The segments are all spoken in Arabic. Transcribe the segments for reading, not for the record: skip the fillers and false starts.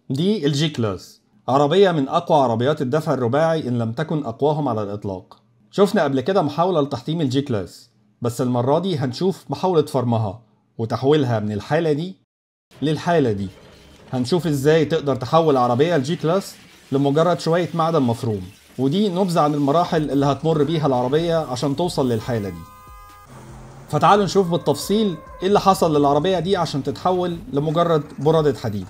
دي الجي كلاس، عربية من أقوى عربيات الدفع الرباعي إن لم تكن أقواهم على الإطلاق. شفنا قبل كده محاولة لتحطيم الجي كلاس، بس المرة دي هنشوف محاولة فرمها وتحويلها من الحالة دي للحالة دي. هنشوف إزاي تقدر تحول عربية الجي كلاس لمجرد شوية معدن مفروم، ودي نبذة عن المراحل اللي هتمر بيها العربية عشان توصل للحالة دي. فتعالوا نشوف بالتفصيل إيه اللي حصل للعربية دي عشان تتحول لمجرد برادة حديد.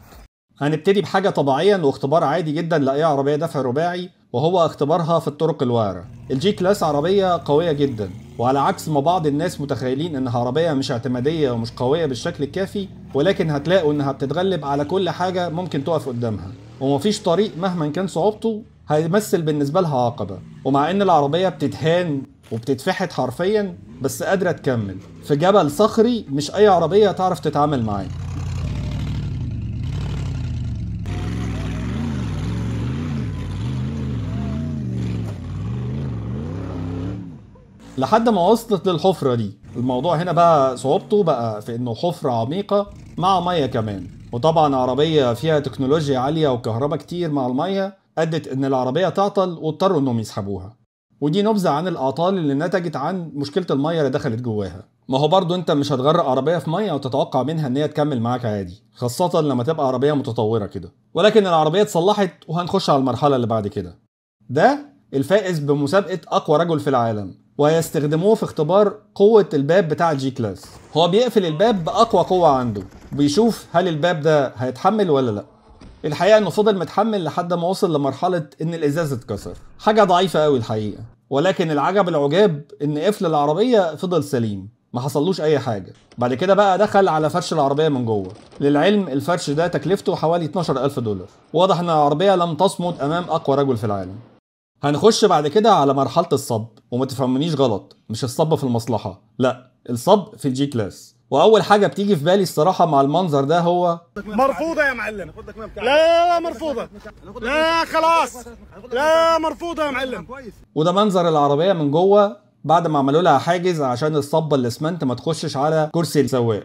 هنبتدي بحاجة طبيعيا واختبار عادي جدا لأي عربية دفع رباعي، وهو اختبارها في الطرق الوعرة. الجي كلاس عربية قوية جدا، وعلى عكس ما بعض الناس متخيلين انها عربية مش اعتمادية ومش قوية بالشكل الكافي، ولكن هتلاقوا انها بتتغلب على كل حاجة ممكن تقف قدامها، ومفيش طريق مهما كان صعوبته هيمثل بالنسبة لها عقبة. ومع ان العربية بتتهان وبتتفحت حرفيا، بس قادرة تكمل في جبل صخري مش اي عربية تعرف تتعامل معاه. لحد ما وصلت للحفرة دي. الموضوع هنا بقى صعوبته بقى في انه حفرة عميقة مع مية كمان، وطبعا عربية فيها تكنولوجيا عالية وكهرباء كتير مع المية ادت ان العربية تعطل واضطروا انهم يسحبوها. ودي نبذة عن الاعطال اللي نتجت عن مشكلة المية اللي دخلت جواها. ما هو برضو انت مش هتغرق عربية في مية وتتوقع منها ان هي تكمل معاك عادي، خاصة لما تبقى عربية متطورة كده. ولكن العربية اتصلحت وهنخش على المرحلة اللي بعد كده. ده الفائز بمسابقة اقوى رجل في العالم، وهيستخدموه في اختبار قوة الباب بتاع الجي كلاس. هو بيقفل الباب بأقوى قوة عنده، وبيشوف هل الباب ده هيتحمل ولا لا. الحقيقة انه فضل متحمل لحد ما وصل لمرحلة ان الازاز اتكسر، حاجة ضعيفة قوي الحقيقة. ولكن العجب العجاب ان قفل العربية فضل سليم، ما حصلوش اي حاجة. بعد كده بقى دخل على فرش العربية من جوه. للعلم الفرش ده تكلفته حوالي 12,000 دولار. واضح ان العربية لم تصمد امام اقوى رجل في العالم. هنخش بعد كده على مرحلة الصب، وما تفهمنيش غلط، مش الصب في المصلحة، لا، الصب في الجي كلاس. واول حاجة بتيجي في بالي الصراحة مع المنظر ده هو مرفوضة يا معلم. لا مرفوضة، لا خلاص، لا مرفوضة يا معلم. وده منظر العربية من جوه بعد ما عملوا لها حاجز عشان الصبة الاسمنت ما تخشش على كرسي السواق.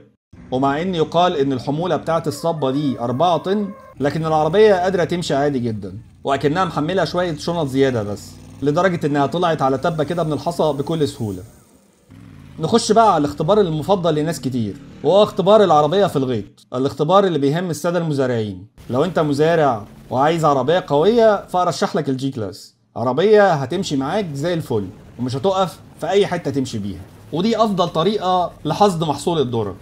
ومع ان يقال ان الحمولة بتاعت الصبة دي 4 طن، لكن العربية قادرة تمشي عادي جدا، واكنها محملة شوية شنط زيادة بس، لدرجة انها طلعت على تبة كده من الحصى بكل سهولة. نخش بقى على الاختبار المفضل لناس كتير، وهو اختبار العربية في الغيط، الاختبار اللي بيهم السادة المزارعين. لو انت مزارع وعايز عربية قوية فارشح لك الجي كلاس. عربية هتمشي معاك زي الفل، ومش هتقف في اي حتة تمشي بيها، ودي افضل طريقة لحصد محصول الذرة.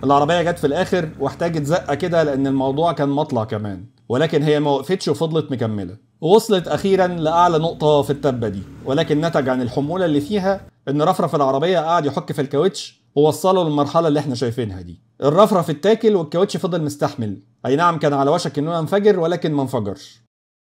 العربية جت في الاخر واحتاجت زقة كده لان الموضوع كان مطلع كمان، ولكن هي ما وقفتش وفضلت مكملة، ووصلت اخيرا لاعلى نقطة في التبة دي. ولكن نتج عن الحمولة اللي فيها ان رفرف العربية قاعد يحك في الكاوتش ووصله للمرحلة اللي احنا شايفينها دي. الرفرف اتاكل والكاوتش فضل مستحمل، اي نعم كان على وشك انه ينفجر ولكن ما انفجرش.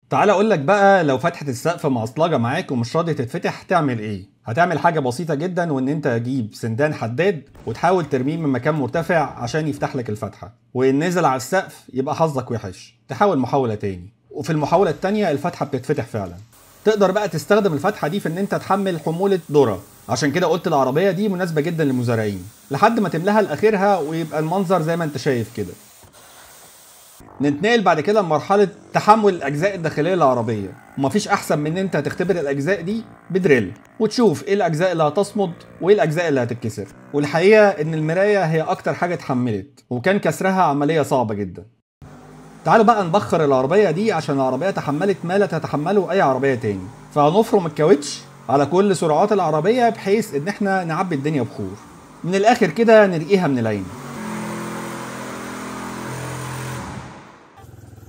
تعال اقول لك بقى، لو فتحة السقف معصلجة معاك ومش راضية تتفتح هتعمل ايه؟ هتعمل حاجة بسيطة جدا، وان انت تجيب سندان حداد وتحاول ترميه من مكان مرتفع عشان يفتح لك الفتحة، وان نزل على السقف يبقى حظك وحش، تحاول محاولة تاني، وفي المحاولة التانية الفتحة بتتفتح فعلا. تقدر بقى تستخدم الفتحة دي في ان انت تحمل حمولة ذرة. عشان كده قلت العربية دي مناسبة جدا للمزارعين، لحد ما تملاها لاخرها ويبقى المنظر زي ما انت شايف كده. ننتقل بعد كده لمرحلة تحمل الأجزاء الداخلية للعربية، ومفيش أحسن من إن أنت تختبر الأجزاء دي بدريل وتشوف إيه الأجزاء اللي هتصمد وإيه الأجزاء اللي هتتكسر. والحقيقة إن المراية هي أكتر حاجة اتحملت، وكان كسرها عملية صعبة جدا. تعالوا بقى نبخر العربية دي عشان العربية تحملت ما لا تتحمله أي عربية تاني. فهنفرم الكاوتش على كل سرعات العربية بحيث إن إحنا نعبي الدنيا بخور. من الآخر كده نرقيها من العين.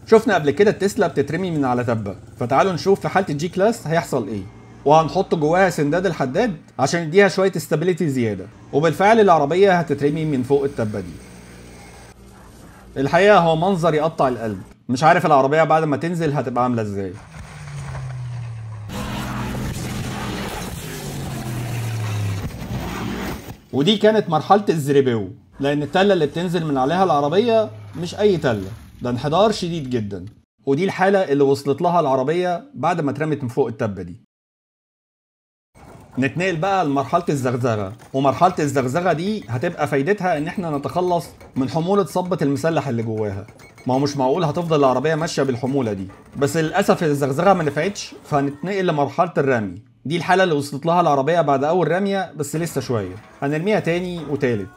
شفنا قبل كده التسلا بتترمي من على تبة، فتعالوا نشوف في حالة الجي كلاس هيحصل ايه. وهنحط جواها سنداد الحداد عشان يديها شوية استابيليتي زيادة، وبالفعل العربية هتترمي من فوق التبة دي. الحقيقة هو منظر يقطع القلب، مش عارف العربية بعد ما تنزل هتبقى عاملة ازاي. ودي كانت مرحلة الزريبيو، لأن التلة اللي بتنزل من عليها العربية مش أي تلة، ده انحدار شديد جدا. ودي الحالة اللي وصلت لها العربية بعد ما اترمت من فوق التبة دي. نتنقل بقى لمرحلة الزغزغة، ومرحلة الزغزغة دي هتبقى فايدتها ان احنا نتخلص من حمولة صبة المسلح اللي جواها. ما هو مش معقول هتفضل العربية ماشية بالحمولة دي، بس للأسف الزغزغة ما نفعتش، فهنتنقل لمرحلة الرمي. دي الحالة اللي وصلت لها العربية بعد أول رمية، بس لسه شوية. هنرميها تاني وتالت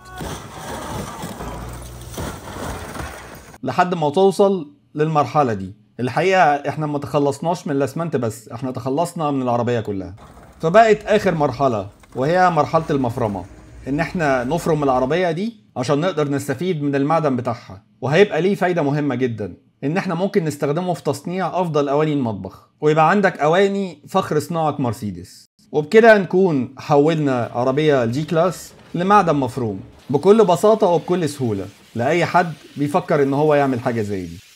لحد ما توصل للمرحلة دي. الحقيقة احنا ما تخلصناش من الاسمنت بس، احنا تخلصنا من العربية كلها. فبقت اخر مرحلة وهي مرحلة المفرمة، ان احنا نفرم العربية دي عشان نقدر نستفيد من المعدن بتاعها. وهيبقى ليه فايدة مهمة جدا، ان احنا ممكن نستخدمه في تصنيع افضل اواني المطبخ، ويبقى عندك اواني فخر صناعة مرسيدس. وبكده نكون حولنا عربية الجي كلاس لمعدن مفروم بكل بساطة وبكل سهولة لأي حد بيفكر ان هو يعمل حاجة زي دي.